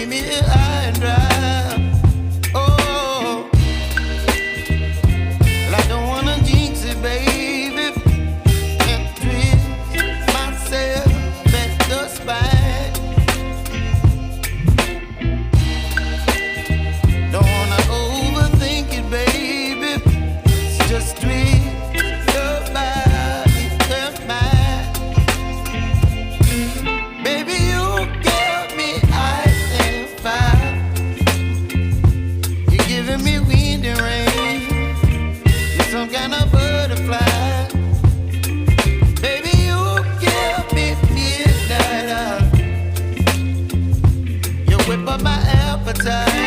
leave me high and dry. Oh, well, I don't wanna jinx it, baby, and twist myself at the spine. Don't wanna overthink it, baby. It's just twist your body and mine. Baby, you give me ice and fire. You're giving me wind and rain. You're some kind of butterfly. Baby, you give me midnight. You whip up my appetite.